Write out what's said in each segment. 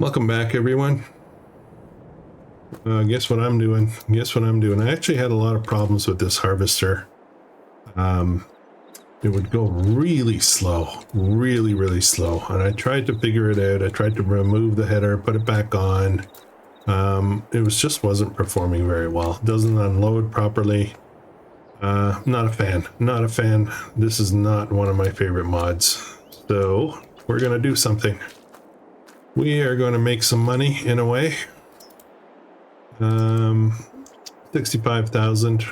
Welcome back, everyone. Guess what I'm doing? I actually had a lot of problems with this harvester. It would go really slow, really slow. And I tried to figure it out. I tried to remove the header, put it back on. Just wasn't performing very well. Doesn't unload properly. Not a fan. This is not one of my favorite mods. So we're gonna do something. We are going to make some money in a way. 65,000.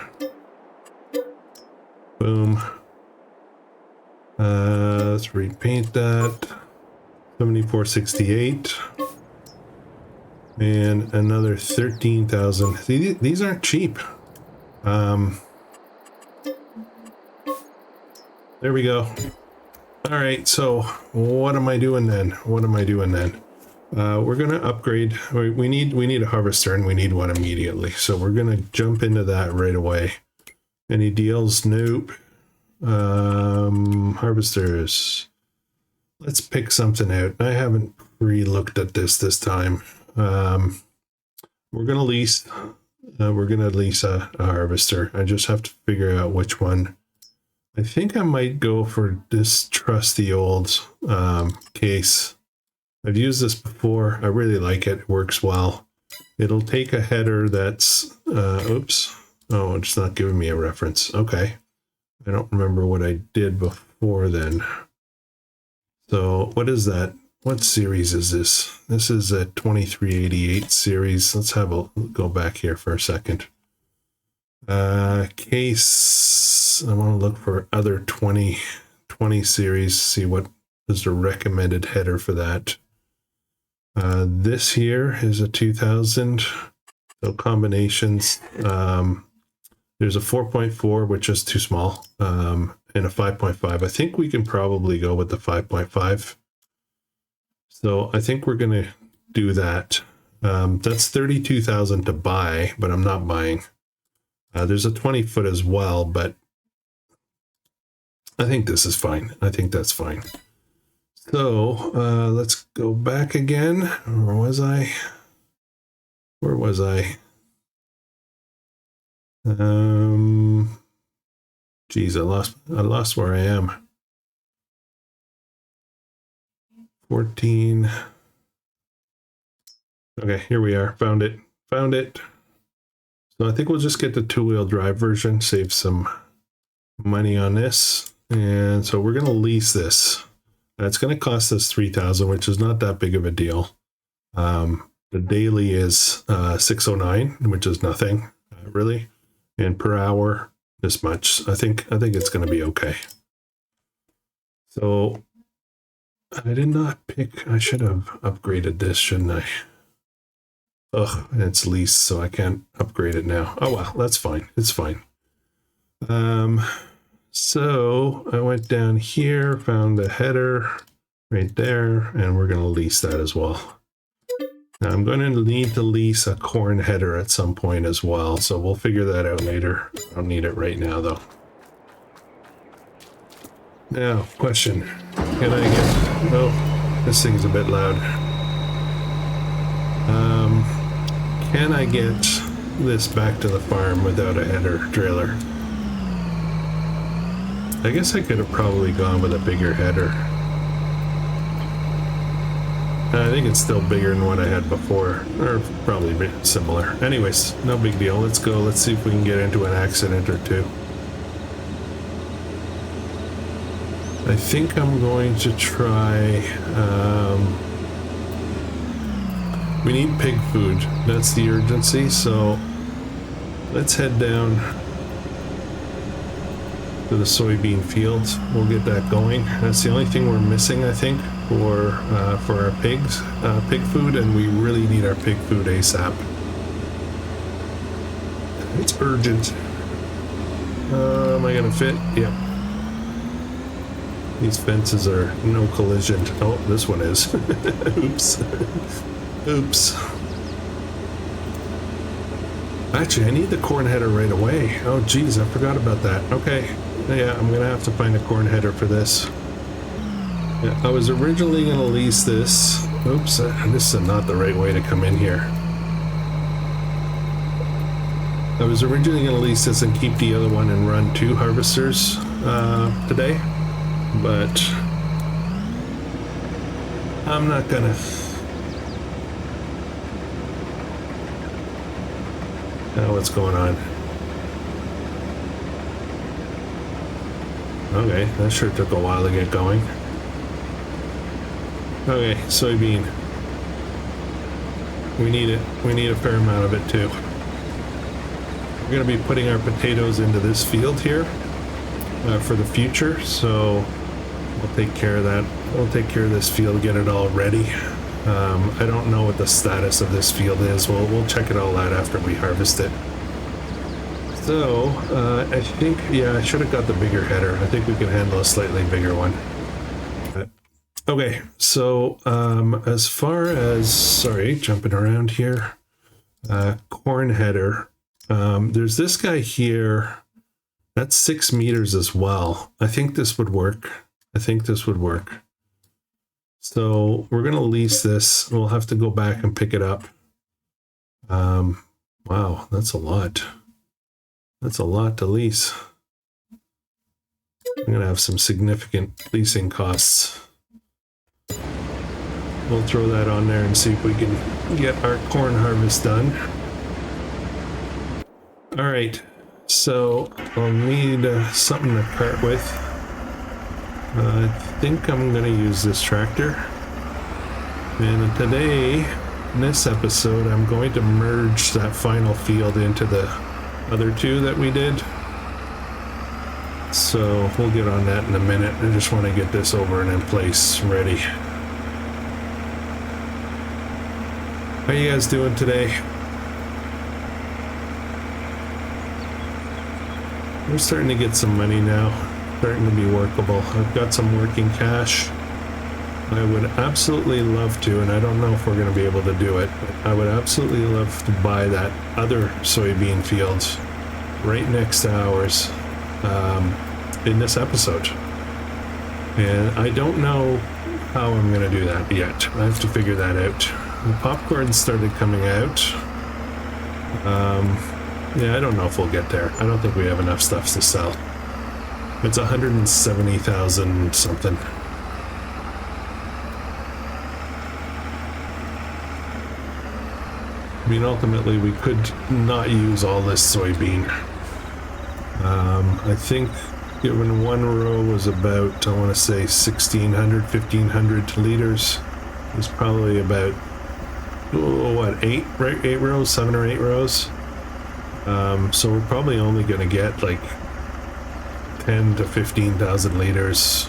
Boom. Let's repaint that. 7468. And another 13,000. These aren't cheap. There we go. All right, so what am I doing then? We're gonna upgrade. We need a harvester, and we need one immediately. So we're gonna jump into that right away. Any deals? Nope. Harvesters. Let's pick something out. I haven't re-looked at this time. We're gonna lease. A harvester. I just have to figure out which one. I think I might go for this trusty old case. I've used this before. I really like it. It works well. It'll take a header that's oops. Oh, it's not giving me a reference. Okay. I don't remember what I did before then. So what is that? What series is this? This is a 2388 series. Let's go back here for a second. Case. I want to look for other 20 series, see what is the recommended header for that. This here is a 2000. So combinations. There's a 4.4, which is too small, and a 5.5. I think we can probably go with the 5.5. So I think we're going to do that. That's 32,000 to buy, but I'm not buying. There's a 20 foot as well, but I think this is fine. I think that's fine. So let's go back again. Where was I? Geez, I lost where I am. 14. Okay, here we are. Found it. So I think we'll just get the two-wheel drive version, save some money on this. And so we're going to lease this. It's going to cost us 3,000, which is not that big of a deal. The daily is 609, which is nothing, really. And per hour, this much. I think it's going to be okay. So I did not pick. I should have upgraded this, shouldn't I? Ugh, it's leased, so I can't upgrade it now. Oh well, that's fine. It's fine. So I went down here, found the header right there, and we're going to lease that as well. Now I'm going to need to lease a corn header at some point as well, so we'll figure that out later. I don't need it right now, though. Now, question. Can I get... Oh, this thing's a bit loud. Can I get this back to the farm without a header trailer? I guess I could have probably gone with a bigger header. I think it's still bigger than what I had before, or probably similar. Anyways, no big deal. Let's go. Let's see if we can get into an accident or two. I think I'm going to try... we need pig food. That's the urgency, so let's head down to the soybean fields. We'll get that going. That's the only thing we're missing, I think, for our pigs, pig food, and we really need our pig food ASAP. It's urgent. Am I gonna fit? Yep. These fences are no collision. Oh, this one is. Oops. Oops. Actually, I need the corn header right away. Oh, geez, I forgot about that. Okay. Yeah, I'm gonna have to find a corn header for this. Yeah, I was originally gonna lease this Oops, this is not the right way to come in here. I was originally going to lease this and keep the other one and run 2 harvesters today, but I'm not gonna. Oh, what's going on? Okay, that sure took a while to get going. Okay, soybean. We need it. We need a fair amount of it too. We're going to be putting our potatoes into this field here for the future, so we'll take care of that. We'll take care of this field, get it all ready. I don't know what the status of this field is. We'll check it all out after we harvest it. So, I think, yeah, I should have got the bigger header. I think we can handle a slightly bigger one. Okay, so as far as, sorry, jumping around here, corn header, there's this guy here, that's 6 meters as well. I think this would work. I think this would work. So we're going to lease this. We'll have to go back and pick it up. Wow, that's a lot. That's a lot to lease. I'm going to have some significant leasing costs. We'll throw that on there and see if we can get our corn harvest done. All right, so I'll need something to cart with. I think I'm going to use this tractor. And today, in this episode, I'm going to merge that final field into the other 2 that we did. So we'll get on that in a minute. I just want to get this over and in place, ready. How you guys doing today? We're starting to get some money now. Starting to be workable. I've got some working cash. I would absolutely love to, and I don't know if we're going to be able to do it, but I would absolutely love to buy that other soybean field right next to ours in this episode. And I don't know how I'm going to do that yet. I have to figure that out. The popcorn started coming out. Yeah, I don't know if we'll get there. I don't think we have enough stuff to sell. It's 170,000 something. I mean, ultimately, we could not use all this soybean. I think given one row was about, I want to say 1,600, 1,500 liters. It's probably about, oh, what, 8 rows, 7 or 8 rows. So we're probably only going to get like 10 to 15,000 liters.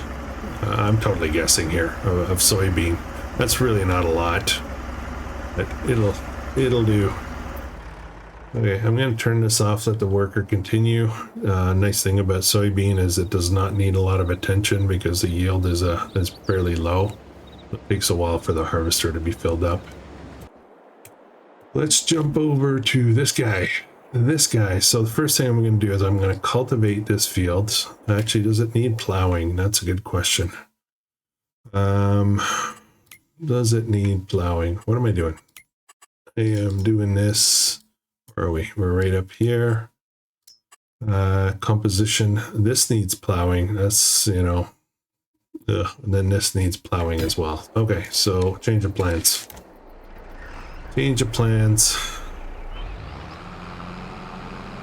I'm totally guessing here of soybean. That's really not a lot, but it'll do. Okay, I'm going to turn this off, let the worker continue. Nice thing about soybean is it does not need a lot of attention because the yield is fairly low. It takes a while for the harvester to be filled up. Let's jump over to this guy. So the first thing I'm going to do is I'm going to cultivate this field. Actually, does it need plowing? That's a good question. Does it need plowing? What am I doing? I am doing this. Where are we? We're right up here. Composition. This needs plowing. That's, you know, and then this needs plowing as well. Okay, so change of plans. Change of plans.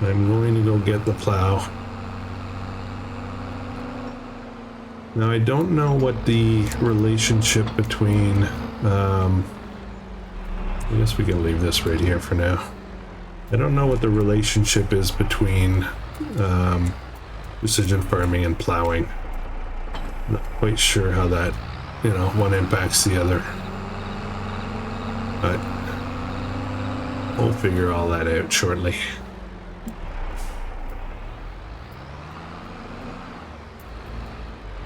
I'm going to go get the plow. Now, I don't know what the relationship between, I guess we can leave this right here for now. I don't know what the relationship is between precision farming and plowing. Not quite sure how that, you know, one impacts the other. But we'll figure all that out shortly.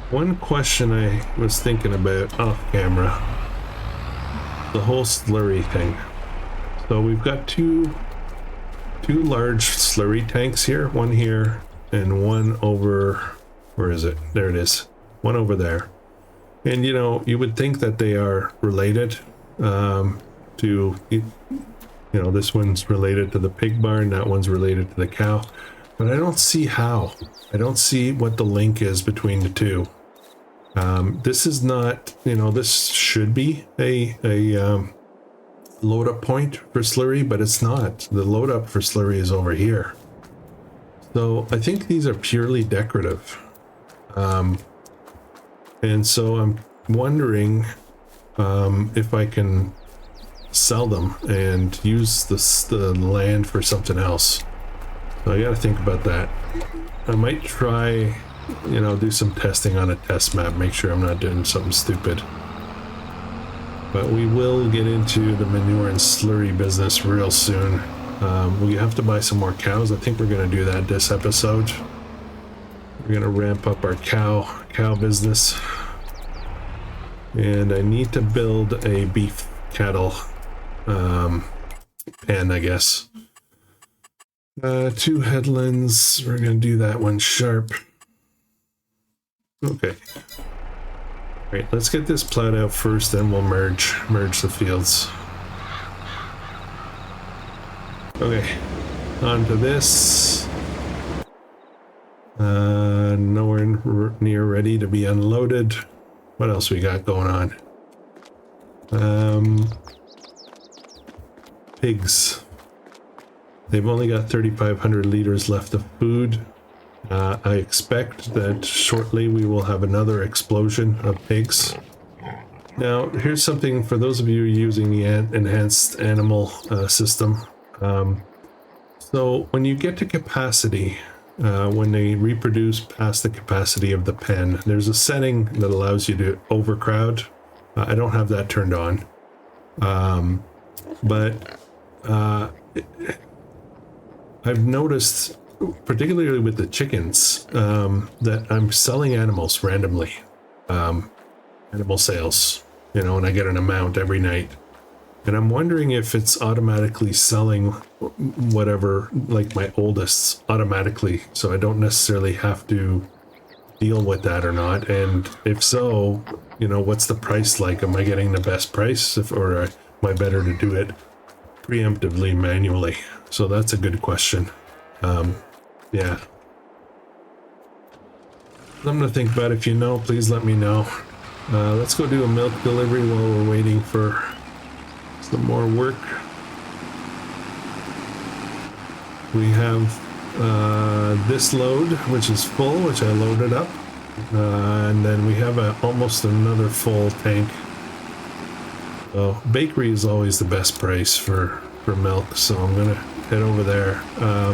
One question I was thinking about off camera, the whole slurry thing. So we've got two large slurry tanks here, one here and one over, where is it? There it is, one over there. And you know, you would think that they are related, to, you know, this one's related to the pig barn, that one's related to the cow, but I don't see how. I don't see what the link is between the two. This is not, you know, this should be a load up point for slurry, but it's not. The load up for slurry is over here. So I think these are purely decorative. And so I'm wondering if I can sell them and use the land for something else. So I gotta think about that. I might try, you know, do some testing on a test map, make sure I'm not doing something stupid. But we will get into the manure and slurry business real soon. We have to buy some more cows. I think we're going to do that this episode. We're going to ramp up our cow business. And I need to build a beef cattle pen, I guess. 2 headlands. We're going to do that one sharp. Okay. All right, let's get this plowed out first, then we'll merge the fields. Okay, on to this. Nowhere near ready to be unloaded. What else we got going on? Pigs. They've only got 3,500 liters left of food. I expect that shortly we will have another explosion of pigs. Now, here's something for those of you using the enhanced animal system. So when you get to capacity, when they reproduce past the capacity of the pen, there's a setting that allows you to overcrowd. I don't have that turned on. But I've noticed, particularly with the chickens, that I'm selling animals randomly. Animal sales, you know, and I get an amount every night. And I'm wondering if it's automatically selling whatever, like my oldest, automatically, so I don't necessarily have to deal with that or not. And if so, you know, what's the price like? Am I getting the best price, or am I better to do it preemptively manually? So that's a good question. Yeah. I'm gonna think about it. If you know, please let me know. Let's go do a milk delivery while we're waiting for some more work. We have this load, which is full, which I loaded up. And then we have almost another full tank. So bakery is always the best price for milk, so I'm gonna head over there.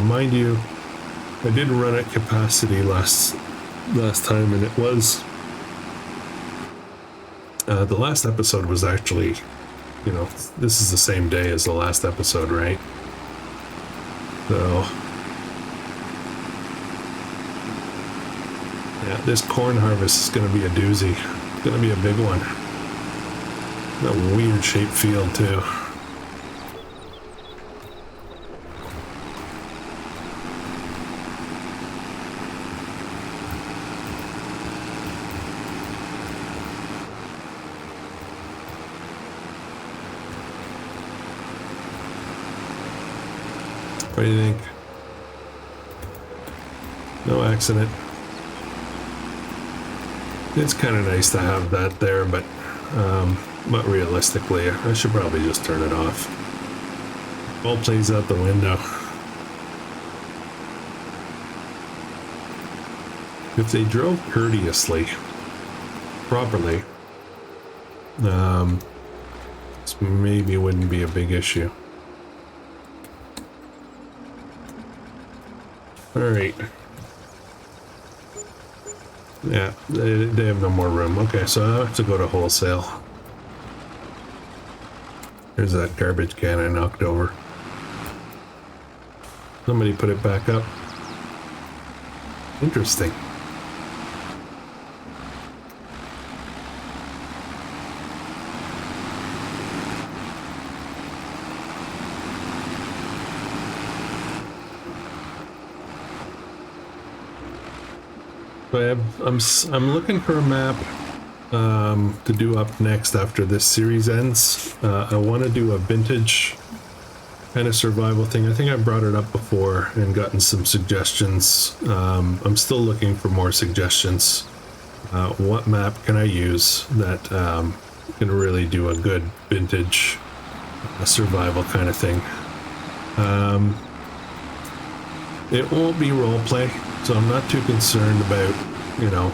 Mind you, I did run at capacity last time, and it was the last episode was actually, you know, this is the same day as the last episode, right? So yeah, this corn harvest is going to be a doozy. It's going to be a big one. A weird shaped field too. What do you think? No accident. It's kind of nice to have that there, but realistically, I should probably just turn it off. All plays out the window. If they drove courteously, properly, this maybe wouldn't be a big issue. All right. Yeah, they have no more room. Okay, so I have to go to wholesale. There's that garbage can I knocked over. Somebody put it back up. Interesting. So I'm looking for a map to do up next after this series ends. I want to do a vintage kind of survival thing. I think I brought it up before and gotten some suggestions. I'm still looking for more suggestions. What map can I use that can really do a good vintage survival kind of thing? It won't be roleplay, so I'm not too concerned about, you know,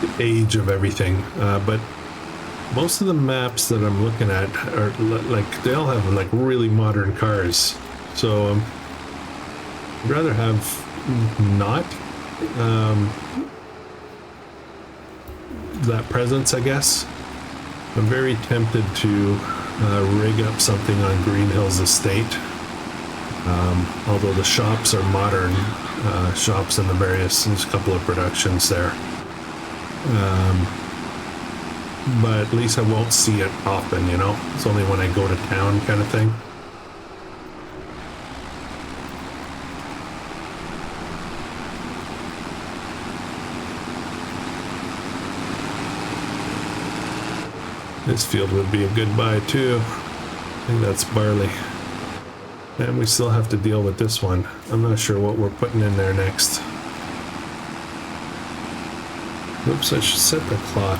the age of everything, but most of the maps that I'm looking at are like, they all have like really modern cars, so I'd rather have not that presence, I guess. I'm very tempted to rig up something on Green Hills Estate, although the shops are modern shops in the various, there's a couple of productions there, but at least I won't see it often, you know. It's only when I go to town kind of thing. This field would be a good buy too. I think that's barley. And we still have to deal with this one. I'm not sure what we're putting in there next. Oops, I should set the clock.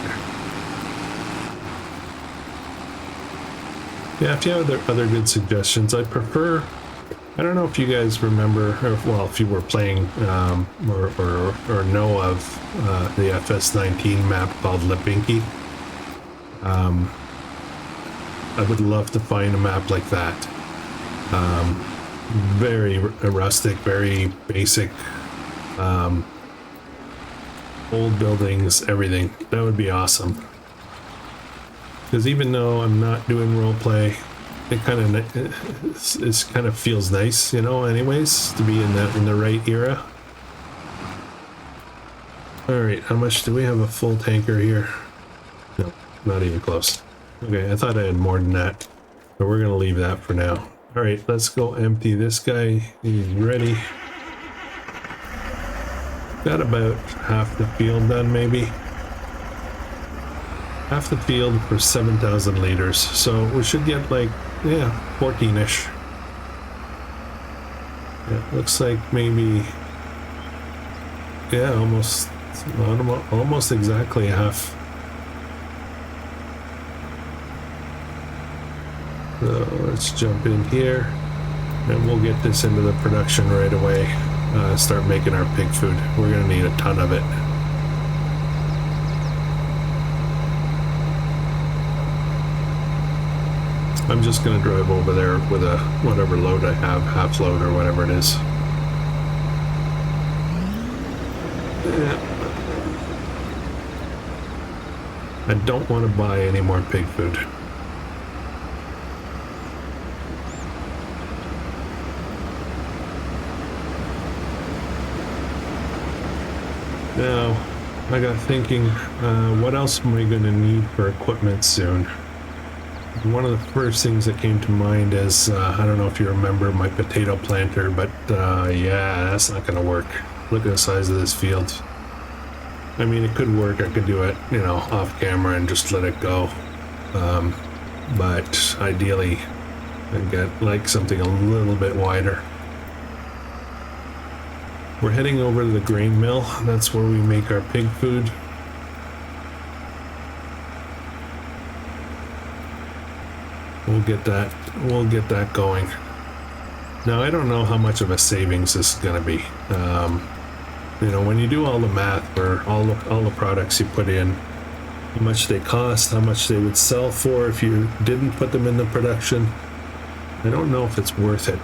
Yeah, if you have other good suggestions, I prefer, I don't know if you guys remember, or, well, if you were playing or know of the FS19 map called Lebinki. I would love to find a map like that. Very rustic, very basic, old buildings, everything. That would be awesome. Because even though I'm not doing roleplay, it kind of feels nice, you know. Anyways, to be in the right era. All right, how much do we have? A full tanker here? No, not even close. Okay, I thought I had more than that, but we're gonna leave that for now. All right, let's go empty this guy. He's ready. Got about half the field done, maybe. Half the field for 7,000 liters, so we should get like, yeah, 14-ish. Yeah, looks like maybe, yeah, almost exactly half. So let's jump in here, and we'll get this into the production right away. Start making our pig food. We're gonna need a ton of it. I'm just gonna drive over there with a whatever load I have, half load or whatever it is. Yeah. I don't want to buy any more pig food. Now, I got thinking, what else am I going to need for equipment soon? One of the first things that came to mind is, I don't know if you remember my potato planter, but yeah, that's not going to work. Look at the size of this field. I mean, it could work. I could do it, you know, off camera and just let it go. But ideally, I'd get like something a little bit wider. We're heading over to the grain mill. That's where we make our pig food. We'll get that going. Now, I don't know how much of a savings this is going to be. You know, when you do all the math for all the products you put in, how much they cost, how much they would sell for if you didn't put them in the production, I don't know if it's worth it.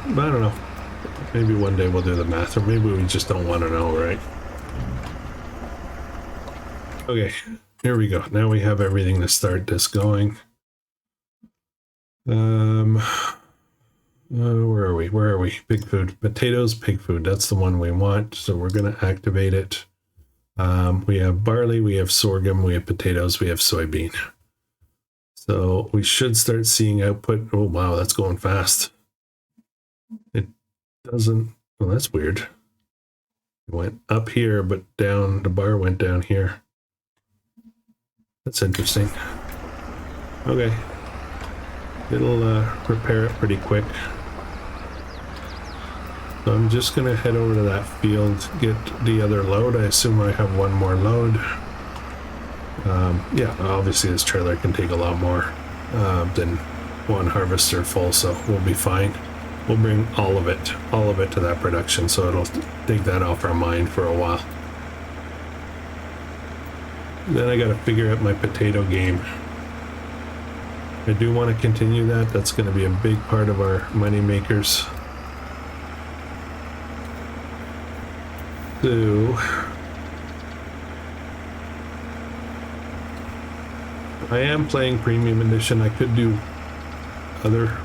Well, I don't know. Maybe one day we'll do the math, or maybe we just don't want to know, right? Okay, here we go. Now we have everything to start this going. Where are we? Where are we? Pig food. Potatoes, pig food. That's the one we want. So we're going to activate it. We have barley, we have sorghum, we have potatoes, we have soybean. So we should start seeing output. Oh, wow, that's going fast. It doesn't, well, that's weird. It went up here, but down, the bar went down here. That's interesting. Okay. It'll repair it pretty quick. So I'm just going to head over to that field, get the other load. I assume I have one more load. Yeah, obviously this trailer can take a lot more than one harvester full, so we'll be fine. We'll bring all of it to that production, so it'll take that off our mind for a while. Then I got to figure out my potato game. I do want to continue that. That's going to be a big part of our money makers. So I am playing Premium Edition. I could do other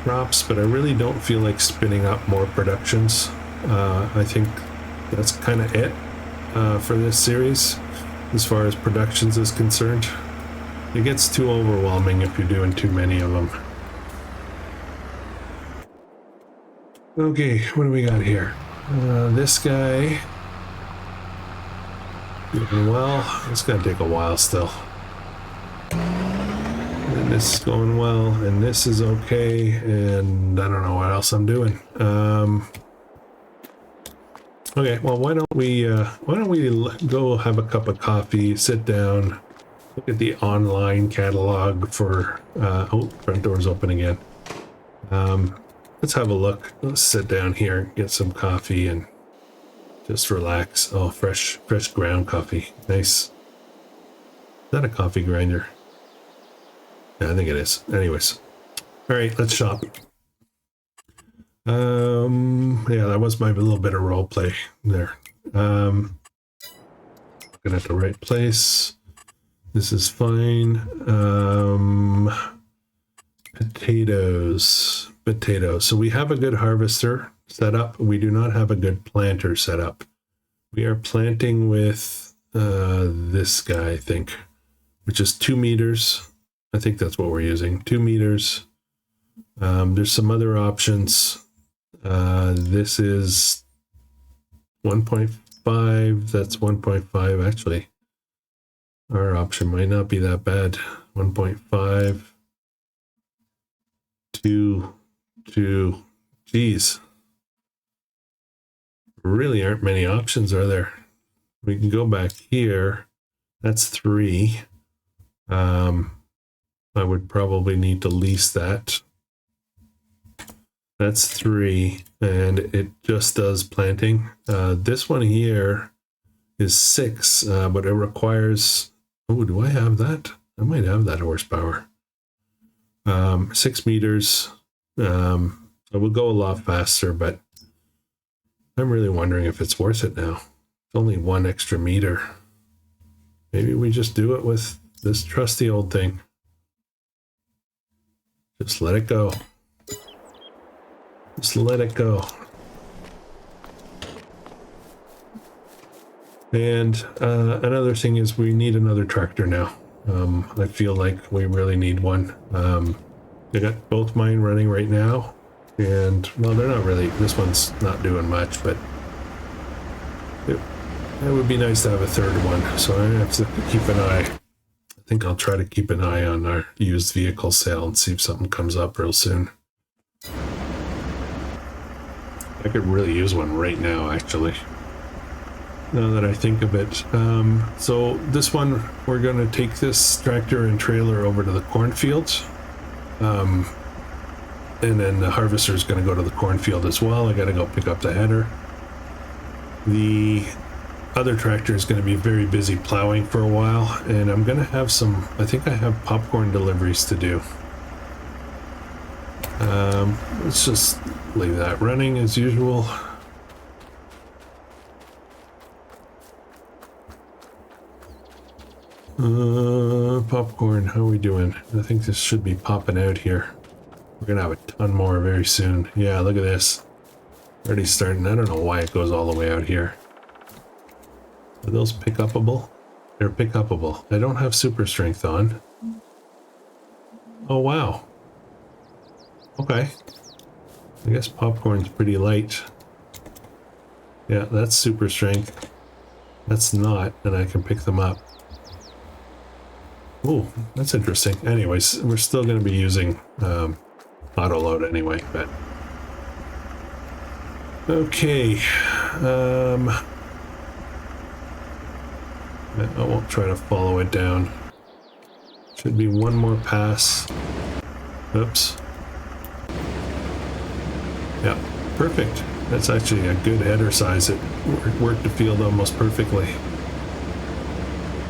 crops, but I really don't feel like spinning up more productions. I think that's kind of it for this series as far as productions is concerned. It gets too overwhelming if you're doing too many of them. Okay, what do we got here? This guy doing well. It's gonna take a while still. And this is going well, and this is okay, and I don't know what else I'm doing. Okay, well, why don't we go have a cup of coffee, sit down, look at the online catalog for oh, front door's open again. Let's have a look. Let's sit down here, get some coffee, and just relax. Oh, fresh ground coffee. Nice. Is that a coffee grinder? Yeah, I think it is. Anyways. All right, let's shop. Yeah, that was my little bit of role play there. Looking at the right place. This is fine. Potatoes. So we have a good harvester set up. We do not have a good planter set up. We are planting with this guy, I think, which is 2 meters. I think that's what we're using. 2 meters. There's some other options. This is 1.5. That's 1.5. Actually, our option might not be that bad. 1.5. 2. Geez. Really aren't many options, are there? We can go back here. That's 3. I would probably need to lease that. That's 3, and it just does planting. This one here is 6, but it requires... Oh, do I have that? I might have that horsepower. 6 meters. It would go a lot faster, but I'm really wondering if it's worth it now. It's only 1 extra meter. Maybe we just do it with this trusty old thing. Just let it go. Just let it go. And another thing is we need another tractor now. I feel like we really need one. I got both mine running right now. And, well, they're not really, this one's not doing much, but it would be nice to have a third one. So I have to keep an eye. I think I'll try to keep an eye on our used vehicle sale and see if something comes up real soon. I could really use one right now, actually. Now that I think of it. So this one, we're going to take this tractor and trailer over to the cornfields. And then the harvester is going to go to the cornfield as well. I got to go pick up the header. The other tractor is going to be very busy plowing for a while, and I'm going to have some, I think I have popcorn deliveries to do. Let's just leave that running as usual. Popcorn, how are we doing? I think this should be popping out here. We're gonna have a ton more very soon. Yeah, look at this. Already starting. I don't know why it goes all the way out here. Are those pick-upable? They're pick-upable. I don't have super strength on. Oh, wow. Okay. I guess popcorn's pretty light. Yeah, that's super strength. That's not, and I can pick them up. Oh, that's interesting. Anyways, we're still going to be using auto load anyway, but... Okay. I won't try to follow it down. Should be one more pass. Oops. Yeah, perfect. That's actually a good header size. It worked the field almost perfectly.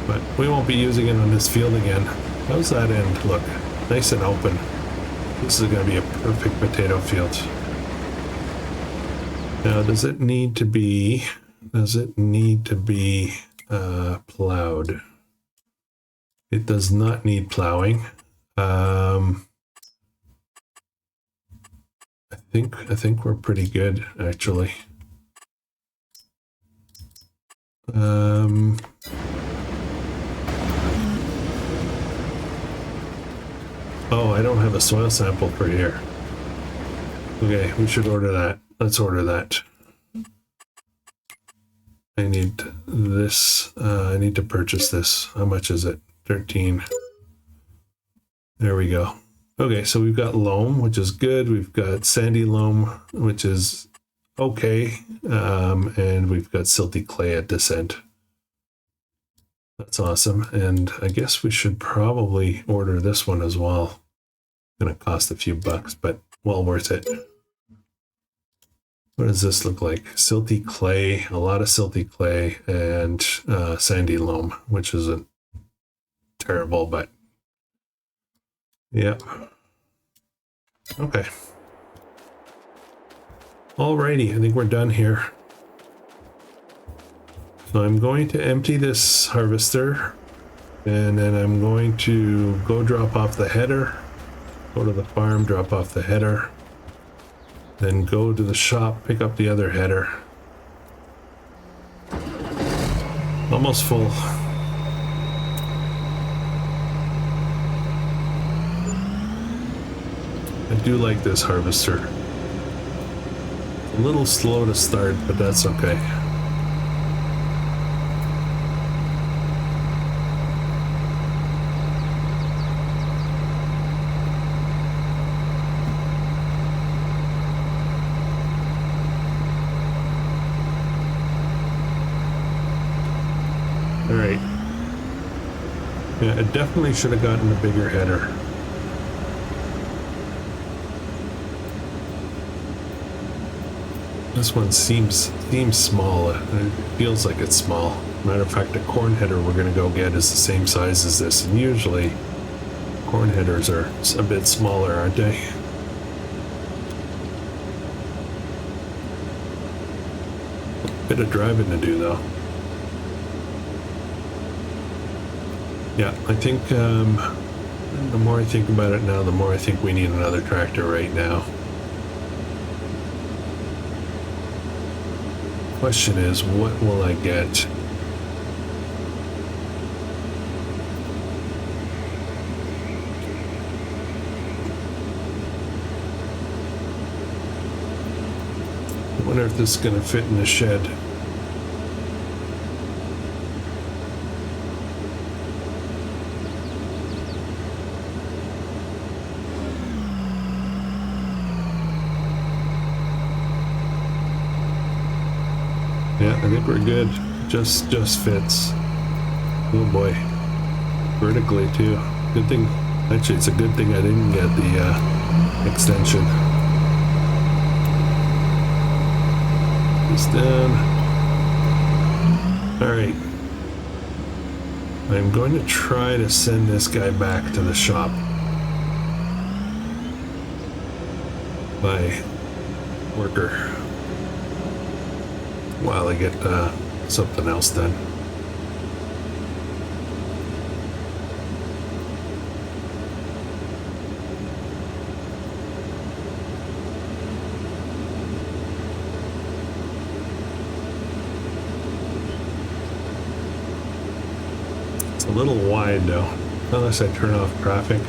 But we won't be using it on this field again. How's that end look? Nice and open. This is going to be a perfect potato field. Now, does it need to be plowed? It does not need plowing. I think we're pretty good, actually. Oh, I don't have a soil sample for here. Okay, we should order that. Let's order that. I need this. I need to purchase this. How much is it? 13. There we go. Okay, so we've got loam, which is good. We've got sandy loam, which is okay. And we've got silty clay at this end. That's awesome. And I guess we should probably order this one as well. It's going to cost a few bucks, but well worth it. What does this look like? Silty clay, a lot of silty clay, and sandy loam, which isn't terrible, but yeah. Okay. Alrighty, I think we're done here. So I'm going to empty this harvester, and then I'm going to go drop off the header, go to the farm, drop off the header, then go to the shop, pick up the other header. Almost full. I do like this harvester. A little slow to start, but that's okay. Alright. Yeah, it definitely should have gotten a bigger header. This one seems small. It feels like it's small. Matter of fact, the corn header we're going to go get is the same size as this, and usually corn headers are a bit smaller, aren't they? Bit of driving to do, though. Yeah, I think the more I think about it now, the more I think we need another tractor right now. Question is, what will I get? I wonder if this is going to fit in the shed. Yeah, I think we're good. Just fits. Oh boy. Vertically too. Good thing. Actually, it's a good thing I didn't get the extension. This down. Alright. I'm going to try to send this guy back to the shop. By worker. While I get something else done. It's a little wide though, unless I turn off traffic.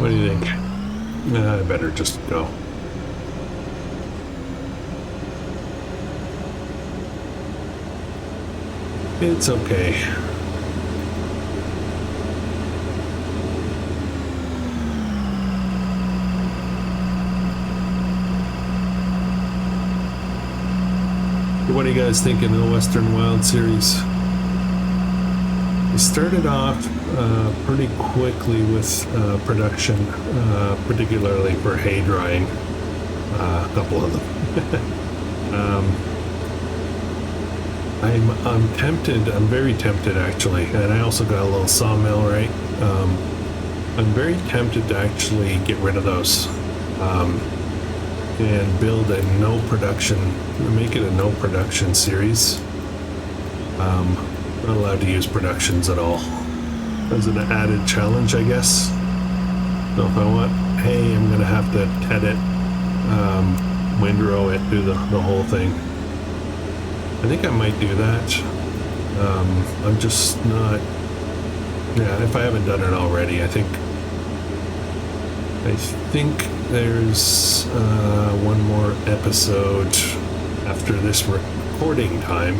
What do you think? I better just go. It's okay. What are you guys thinking of the Western Wild series? We started off pretty quickly with production, particularly for hay drying. A couple of them. I'm tempted. I'm very tempted actually, and I also got a little sawmill, right? I'm very tempted to actually get rid of those. And build a no production, make it a no production series. Not allowed to use productions at all. As an added challenge, I guess. So if I want hay, I'm gonna have to ted it, windrow it, do the whole thing. I think I might do that. I'm just not, yeah, if I haven't done it already, I think there's one more episode after this recording time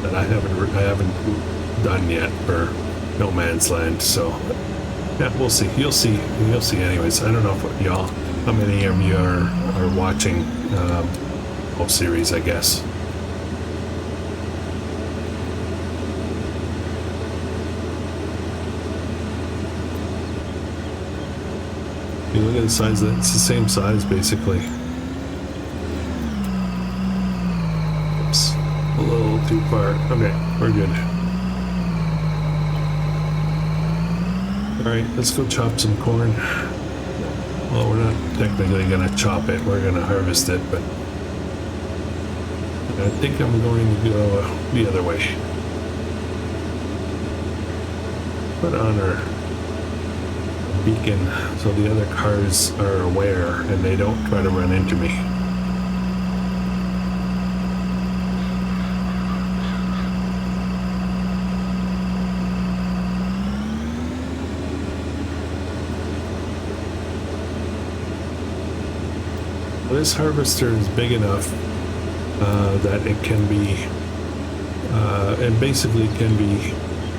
that I haven't done yet for No Man's Land. So yeah, we'll see. You'll see anyways. I don't know if y'all, how many of you are watching whole series, I guess. You look at the size, it's the same size basically. Oops, a little too far. Okay, we're good. Alright, let's go chop some corn. Well, we're not technically gonna chop it, we're gonna harvest it, but I think I'm going to go the other way. Put on our beacon so the other cars are aware and they don't try to run into me. This harvester is big enough that it can be, it basically can be,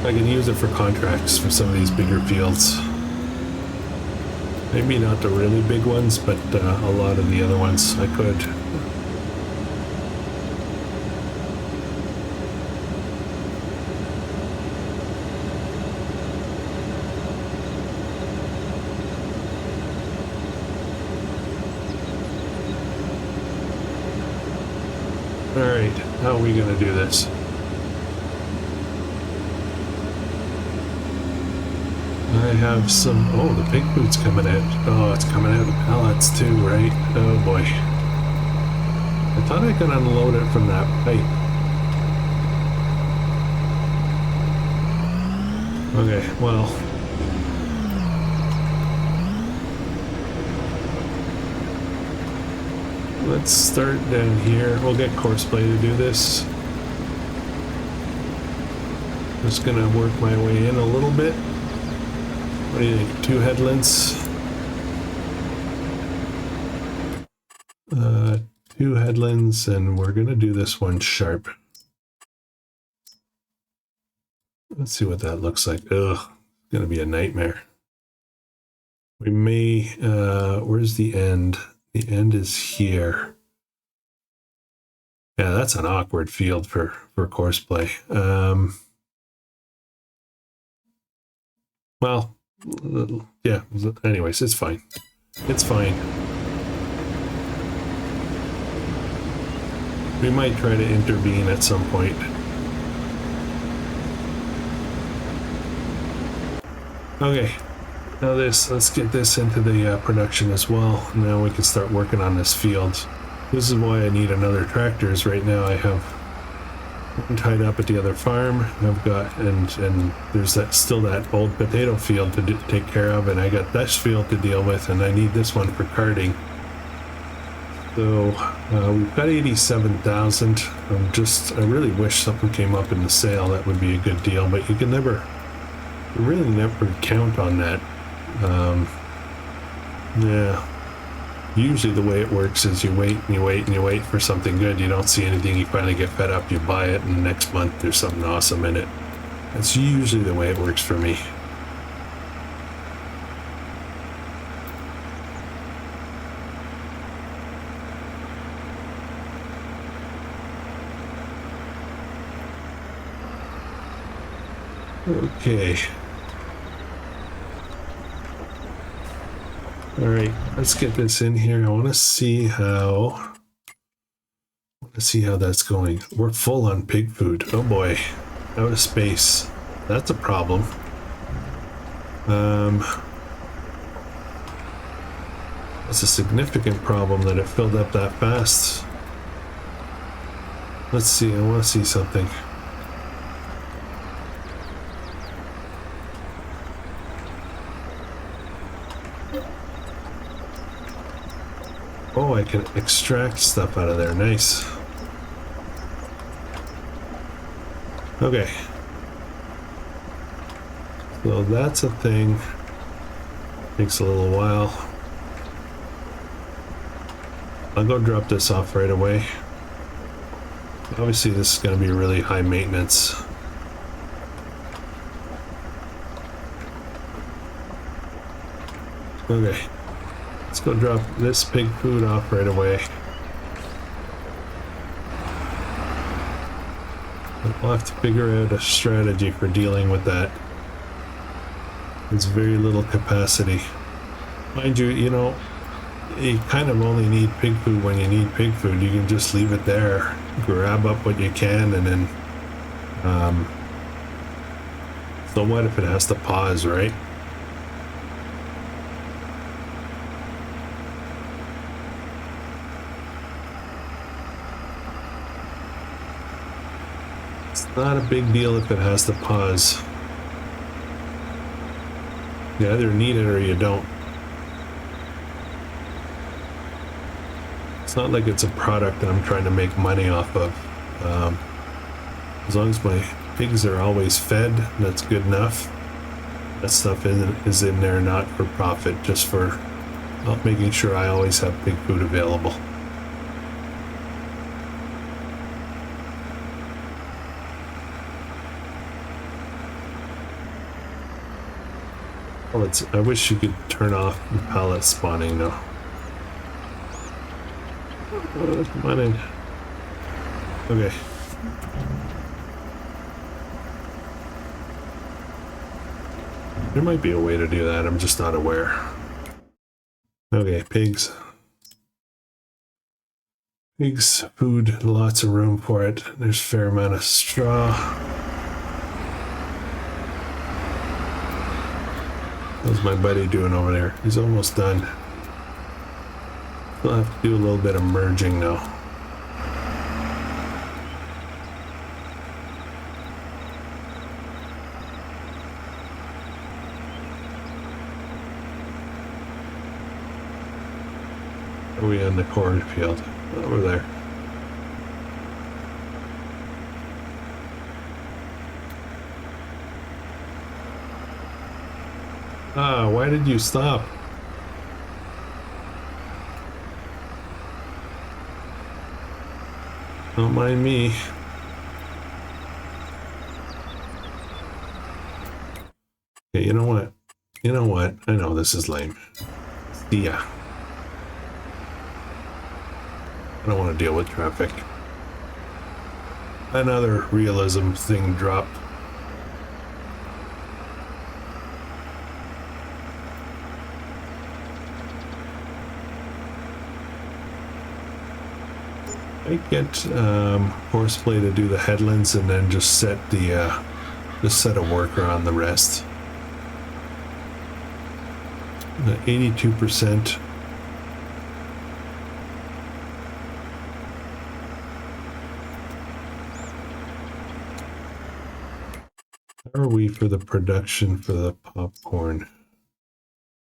I can use it for contracts for some of these bigger fields. Maybe not the really big ones, but a lot of the other ones I could. Alright, how are we gonna do this? I have some, oh, the pig food's coming out. Oh, it's coming out of pallets too, right? Oh boy. I thought I could unload it from that pipe. Okay, well. Let's start down here. We'll get Courseplay to do this. Just gonna work my way in a little bit. What do you think? 2 headlands? 2 headlands, and we're gonna do this one sharp. Let's see what that looks like. Ugh, it's gonna be a nightmare. We may, where's the end? The end is here. Yeah, that's an awkward field for Courseplay. Well, yeah, anyways, it's fine. It's fine. We might try to intervene at some point. Okay, now let's get this into the production as well. Now we can start working on this field. This is why I need another tractors right now. I have one tied up at the other farm. I've got, and there's still that old potato field to take care of, and I got this field to deal with, and I need this one for carting. So we've got 87,000. I really wish something came up in the sale. That would be a good deal, but you can never, you really never count on that. Yeah. Usually the way it works is you wait and you wait and you wait for something good. You don't see anything, you finally get fed up, you buy it, and the next month there's something awesome in it. That's usually the way it works for me. Okay. All right, let's get this in here. I want to see how that's going. We're full on pig food. Oh boy, out of space. That's a problem. It's a significant problem that it filled up that fast. Let's see. I want to see something. Oh, I can extract stuff out of there. Nice. Okay. So that's a thing. Takes a little while. I'll go drop this off right away. Obviously, this is going to be really high maintenance. Okay. Let's go drop this pig food off right away. I'll have to figure out a strategy for dealing with that. There's very little capacity. Mind you, you know, you kind of only need pig food when you need pig food. You can just leave it there, grab up what you can, and then so what if it has to pause, right? It's not a big deal if it has to pause. You either need it or you don't. It's not like it's a product that I'm trying to make money off of. As long as my pigs are always fed, that's good enough. That stuff is in there not for profit, just for making sure I always have pig food available. Well, I wish you could turn off the pallet spawning now. Come on in. Okay. There might be a way to do that, I'm just not aware. Okay, pigs. Pigs, food, lots of room for it. There's a fair amount of straw. How's my buddy doing over there? He's almost done. We'll have to do a little bit of merging now. Are we on the cornfield? Over there. Ah, why did you stop? Don't mind me. Okay, you know what? You know what? I know this is lame. See ya. I don't want to deal with traffic. Another realism thing dropped. I get Horseplay to do the headlands and then just set a worker on the rest. The 82%. How are we for the production for the popcorn?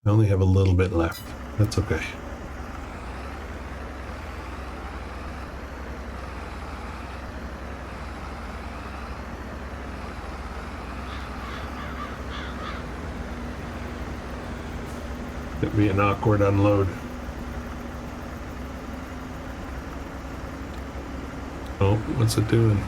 I only have a little bit left. That's okay. It'd be an awkward unload. Oh, what's it doing?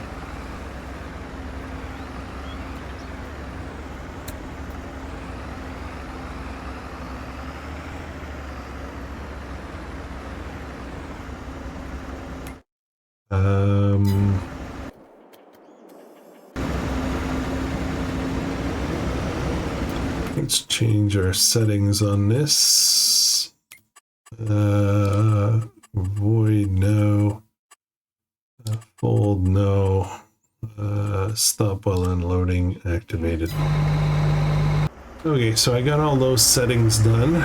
Let's change our settings on this. Void, no. Fold, no. Stop while unloading, activated. Okay, so I got all those settings done.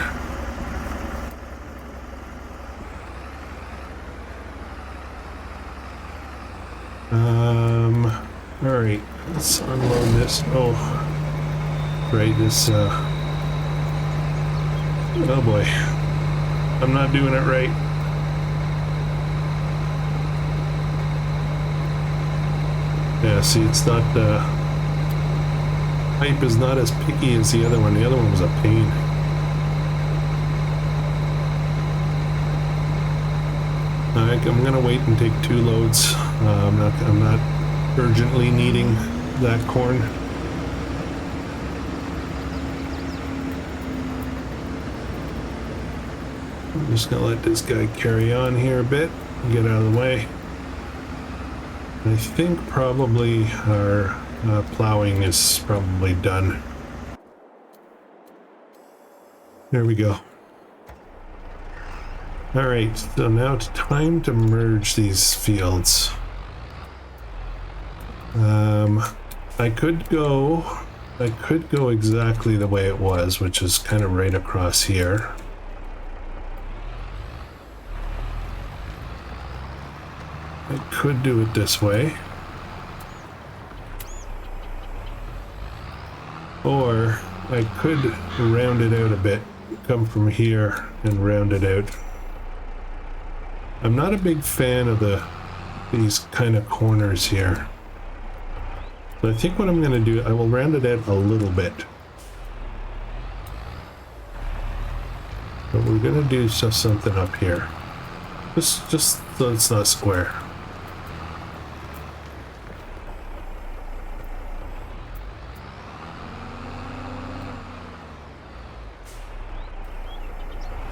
All right, let's unload this. Oh, right, this, oh boy, I'm not doing it right. Yeah, see, it's not, pipe is not as picky as the other one. The other one was a pain. I'm gonna wait and take 2 loads. I'm not urgently needing that corn. I'm just gonna let this guy carry on here a bit and get out of the way. I think probably our plowing is probably done. There we go. All right, so now it's time to merge these fields. I could go exactly the way it was, which is kind of right across here. I could do it this way. Or I could round it out a bit, come from here and round it out. I'm not a big fan of these kind of corners here. So I think what I'm going to do, I will round it out a little bit. But we're going to do something up here. Just so it's not square.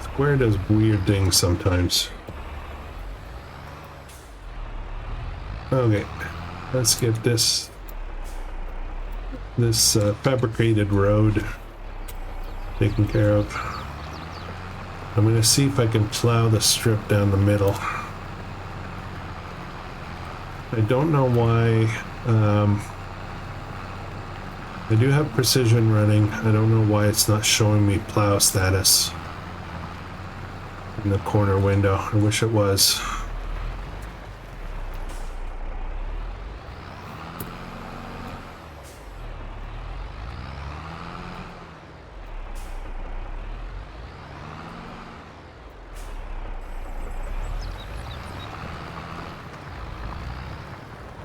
Square does weird things sometimes. Okay, let's get this fabricated road taken care of. I'm going to see if I can plow the strip down the middle. I don't know why. I do have precision running. I don't know why it's not showing me plow status in the corner window. I wish it was.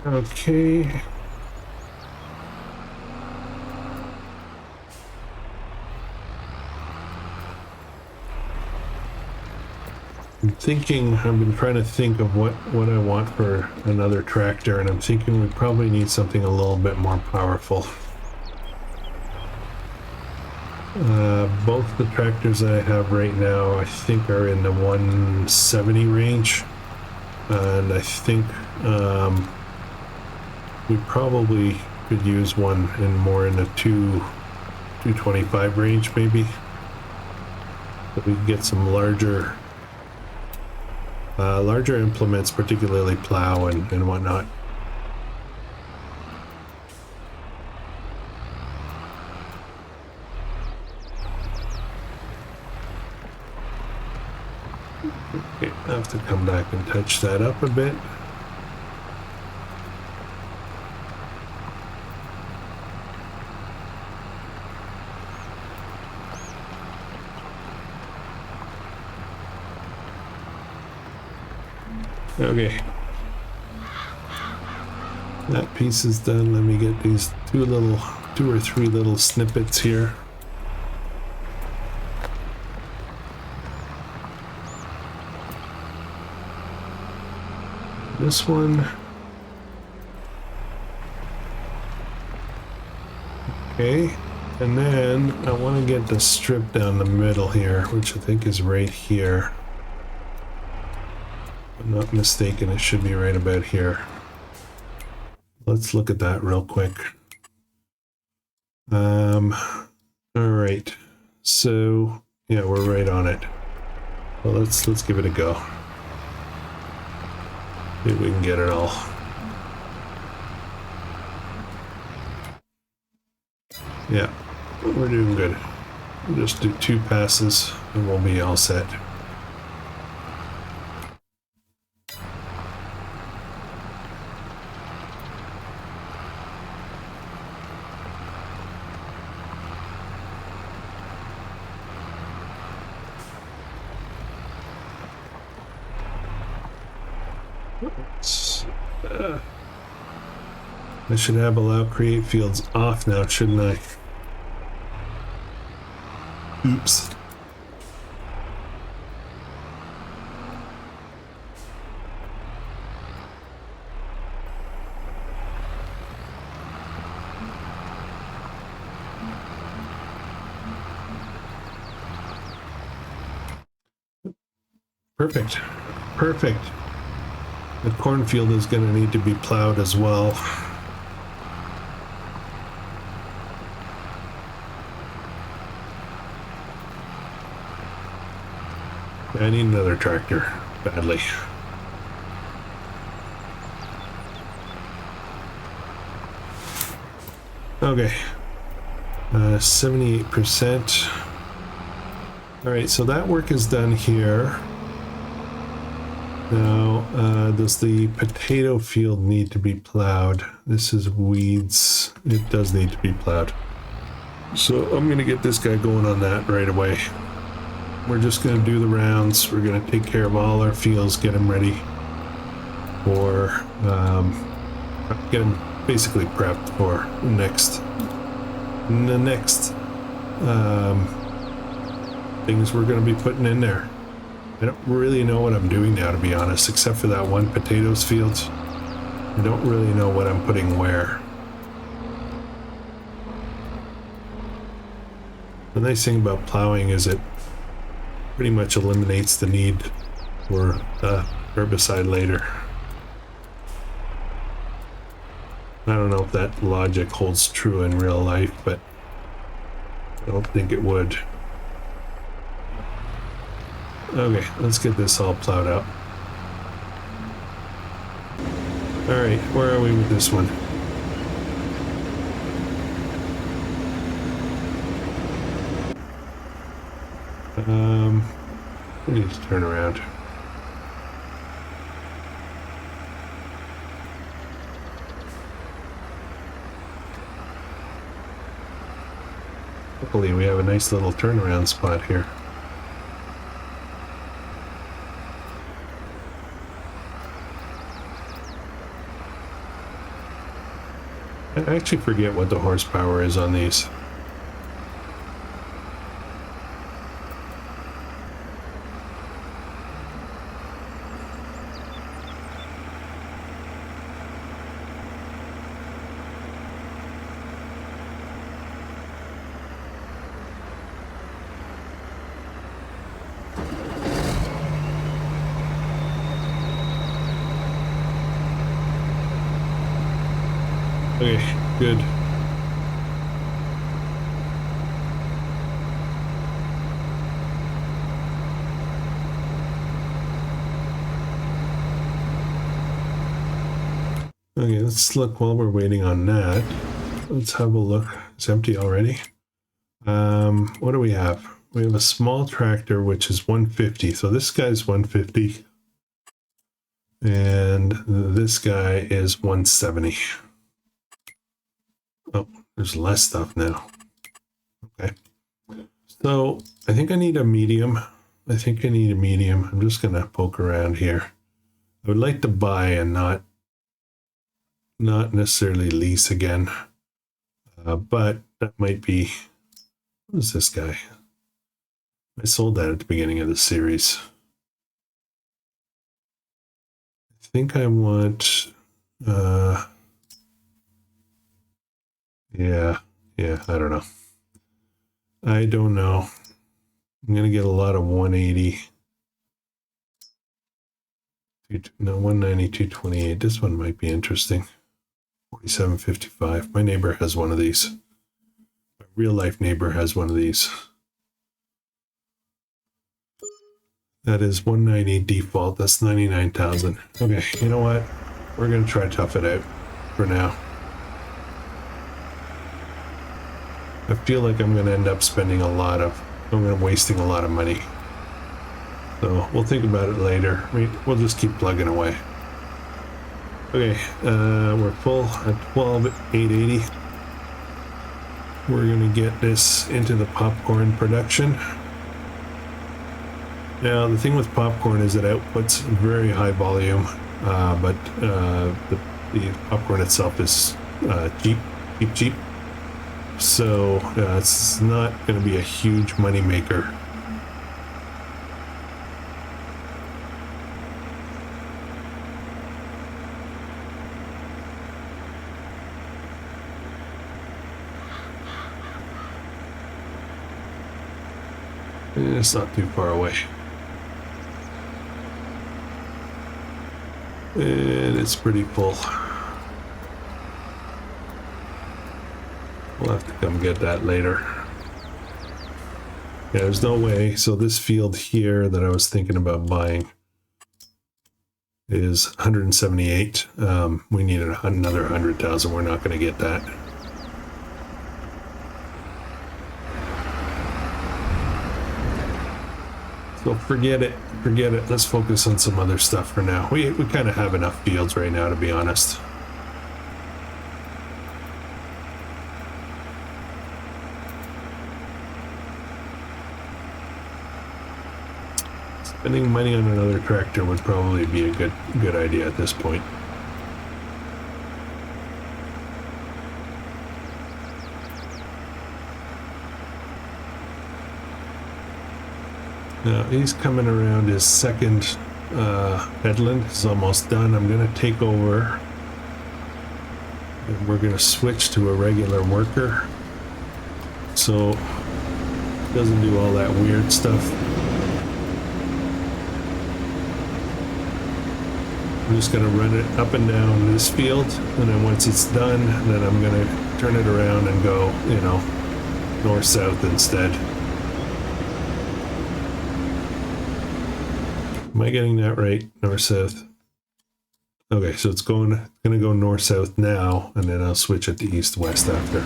Okay. I've been trying to think of what I want for another tractor, and I'm thinking we probably need something a little bit more powerful. Both the tractors that I have right now, I think, are in the 170 range, and I think we probably could use one more in the 225 range, maybe, so we can get some larger implements, particularly plow and whatnot. Okay, I have to come back and touch that up a bit. Okay, that piece is done. Let me get these two or three little snippets here. this one. Okay, and then I want to get the strip down the middle here, which I think is right here. If I'm not mistaken, it should be right about here. Let's look at that real quick. All right, so yeah, we're right on it. Well, let's give it a go. See if we can get it all. Yeah, we're doing good. We'll just do 2 passes and we'll be all set. I should have allow create fields off now, shouldn't I? Oops. Perfect. Perfect. The cornfield is going to need to be plowed as well. I need another tractor badly. Okay. 78%. All right, so that work is done here. Now, does the potato field need to be plowed? This is weeds. It does need to be plowed. So I'm going to get this guy going on that right away. We're just going to do the rounds. We're going to take care of all our fields, get them ready for, get them basically prepped for the next things we're going to be putting in there. I don't really know what I'm doing now, to be honest, except for that one potatoes field. I don't really know what I'm putting where. The nice thing about plowing is it pretty much eliminates the need for herbicide later. I don't know if that logic holds true in real life, but I don't think it would. Okay, let's get this all plowed out. Alright, where are we with this one? We need to turn around. Luckily, we have a nice little turnaround spot here. I actually forget what the horsepower is on these. Okay, good. Okay, let's look while we're waiting on that. Let's have a look. It's empty already. What do we have? We have a small tractor, which is 150. So this guy's 150. And this guy is 170. Oh, there's less stuff now. Okay. So I think I need a medium. I'm just going to poke around here. I would like to buy and not necessarily lease again. But that might be... What is this guy? I sold that at the beginning of the series. I think I want, yeah, I don't know. I don't know. I'm going to get a lot of 180. No, 190, 228. This one might be interesting. 47.55. My neighbor has one of these. My real life neighbor has one of these. That is 190 default. That's 99,000. Okay, you know what? We're going to try to tough it out for now. I feel like I'm going to end up spending wasting a lot of money. So we'll think about it later. I mean, we'll just keep plugging away. Okay, we're full at 12,880. We're going to get this into the popcorn production. Now, the thing with popcorn is it outputs very high volume, but the popcorn itself is cheap. So it's not going to be a huge money maker. It's not too far away. And it's pretty full. We'll have to come get that later. Yeah, there's no way. So this field here that I was thinking about buying is 178. We need another 100,000. We're not going to get that. So forget it. Let's focus on some other stuff for now. We kind of have enough fields right now, to be honest. Spending money on another tractor would probably be a good idea at this point. Now he's coming around his second headland. He's almost done. I'm going to take over. And we're going to switch to a regular worker. So it doesn't do all that weird stuff. I'm just going to run it up and down this field. And then once it's done, then I'm going to turn it around and go, north-south instead. Am I getting that right? North-south. Okay, so it's gonna go north-south now, and then I'll switch it to east-west after.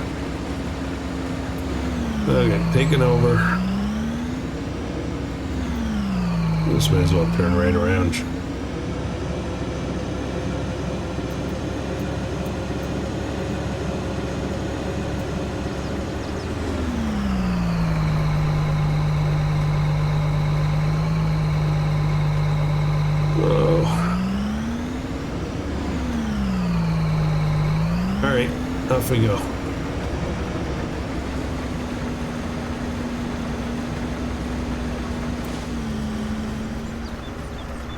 Okay, taking over. This may as well turn right around. Off we go.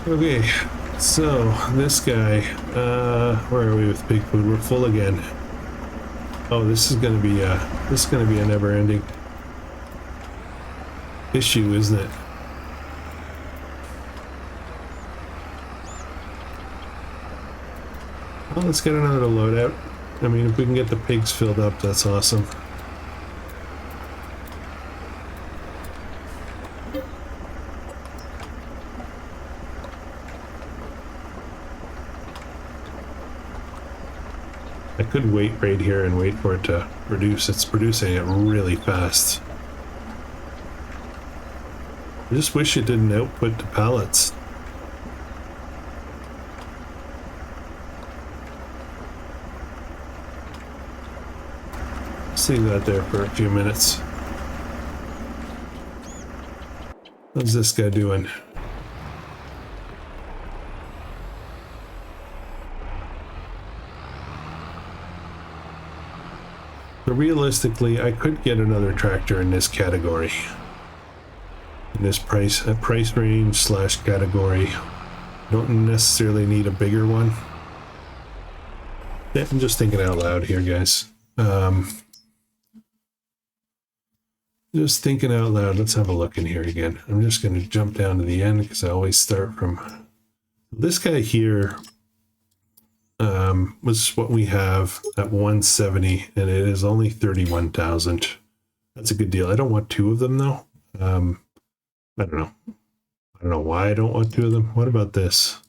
Okay, so this guy, where are we with pig food? We're full again. Oh, this is gonna be a never-ending issue, isn't it? Well, let's get another loadout. I mean, if we can get the pigs filled up, that's awesome. I could wait right here and wait for it to produce. It's producing it really fast. I just wish it didn't output to pallets. Leave that there for a few minutes. How's this guy doing? So realistically, I could get another tractor in this category, in this price range / category. Don't necessarily need a bigger one. Yeah, I'm just thinking out loud here, guys. Just thinking out loud. Let's have a look in here again. I'm just going to jump down to the end because I always start from this guy here. Was what we have at 170, and it is only 31,000. That's a good deal. I don't want two of them though. I don't know. I don't know why I don't want two of them. What about this?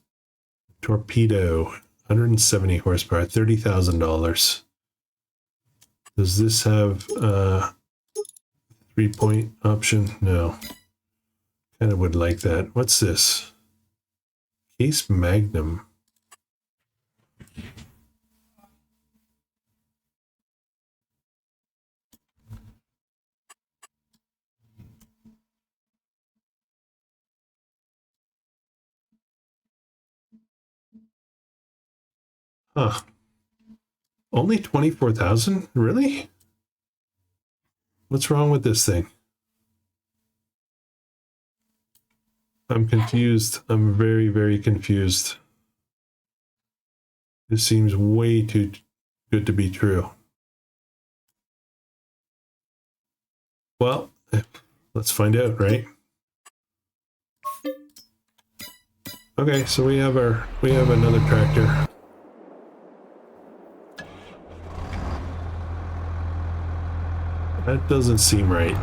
Torpedo, 170 horsepower, $30,000. Does this have 3-point option? No. Kind of would like that. What's this? Case Magnum. Huh. Only 24,000? Really? What's wrong with this thing? I'm confused. I'm very, very confused. This seems way too good to be true. Well, let's find out, right? Okay, so we have another tractor. That doesn't seem right.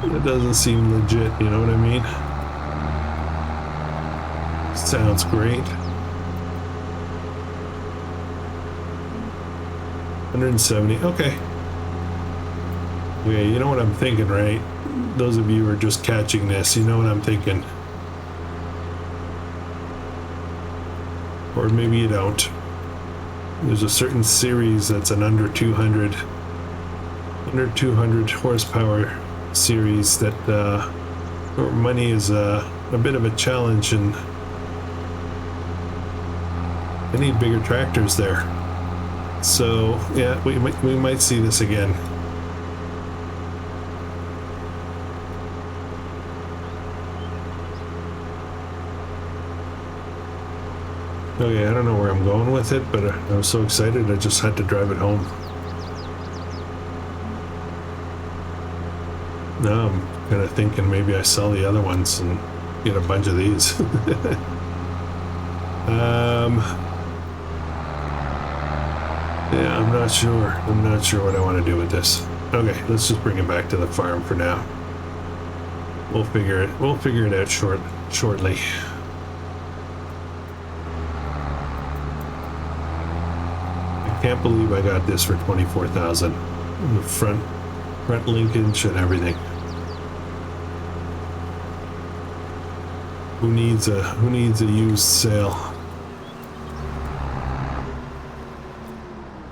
That doesn't seem legit, you know what I mean? Sounds great. 170, okay. Okay, you know what I'm thinking, right? Those of you who are just catching this, you know what I'm thinking. Or maybe you don't. There's a certain series that's an under 200 horsepower series that where money is a bit of a challenge, and I need bigger tractors there. So yeah, we might see this again. Okay, I don't know where I'm going with it, but I was so excited I just had to drive it home. Now I'm kind of thinking maybe I sell the other ones and get a bunch of these. Yeah, I'm not sure. I'm not sure what I want to do with this. Okay, let's just bring it back to the farm for now. We'll figure it out shortly. I can't believe I got this for 24,000. The front linkage and everything. Who needs a used sale?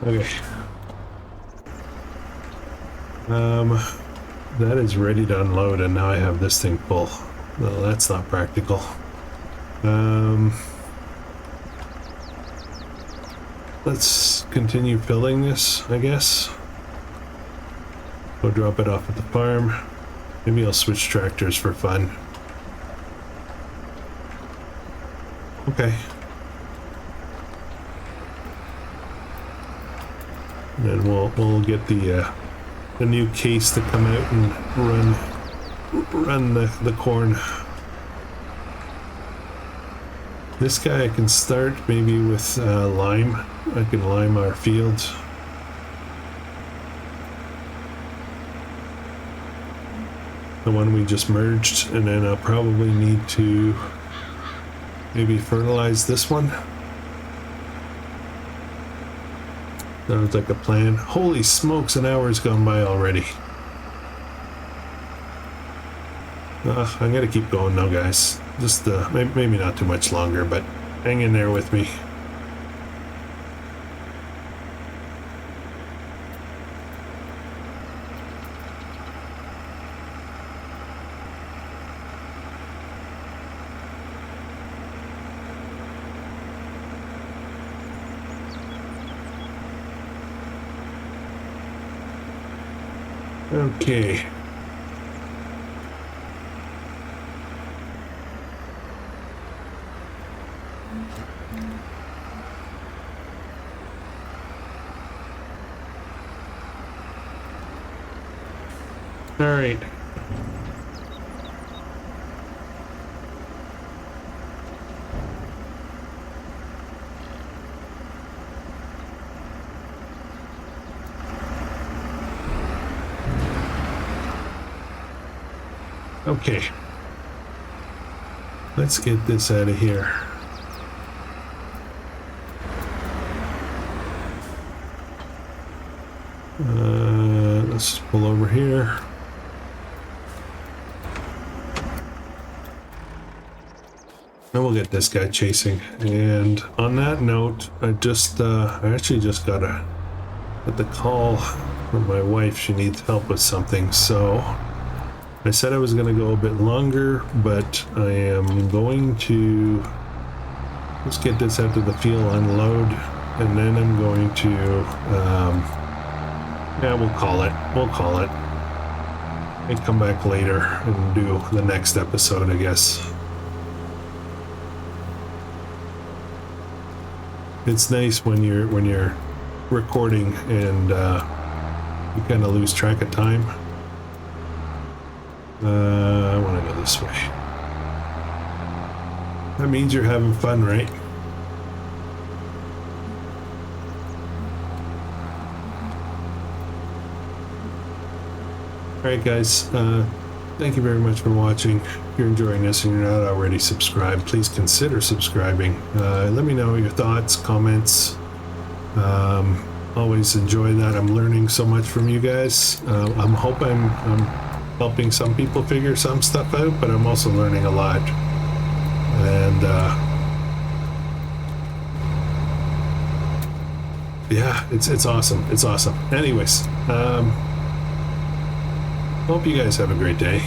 Okay. That is ready to unload, and now I have this thing full. Well, that's not practical. Let's continue filling this, I guess. Go drop it off at the farm. Maybe I'll switch tractors for fun. Okay. And then we'll get the new case to come out and run the corn. This guy I can start maybe with lime. I can lime our fields. The one we just merged, and then I'll probably need to maybe fertilize this one. Sounds like a plan. Holy smokes, an hour's gone by already. I'm gonna keep going now, guys. Just maybe not too much longer, but hang in there with me. Okay. All right. Okay. Let's get this out of here. Let's just pull over here. And we'll get this guy chasing. And on that note, I actually just got the call from my wife. She needs help with something. So I said I was going to go a bit longer, but I am going to just get this out to the field, unload, and then I'm going to, yeah, we'll call it. And come back later and do the next episode, I guess. It's nice when you're recording and you kind of lose track of time. I want to go this way. That means you're having fun, right? Alright guys, thank you very much for watching. If you're enjoying this and you're not already subscribed, please consider subscribing. Let me know your thoughts, comments. Always enjoy that. I'm learning so much from you guys. I'm helping some people figure some stuff out, but I'm also learning a lot. And yeah, it's awesome. It's awesome. Anyways, hope you guys have a great day.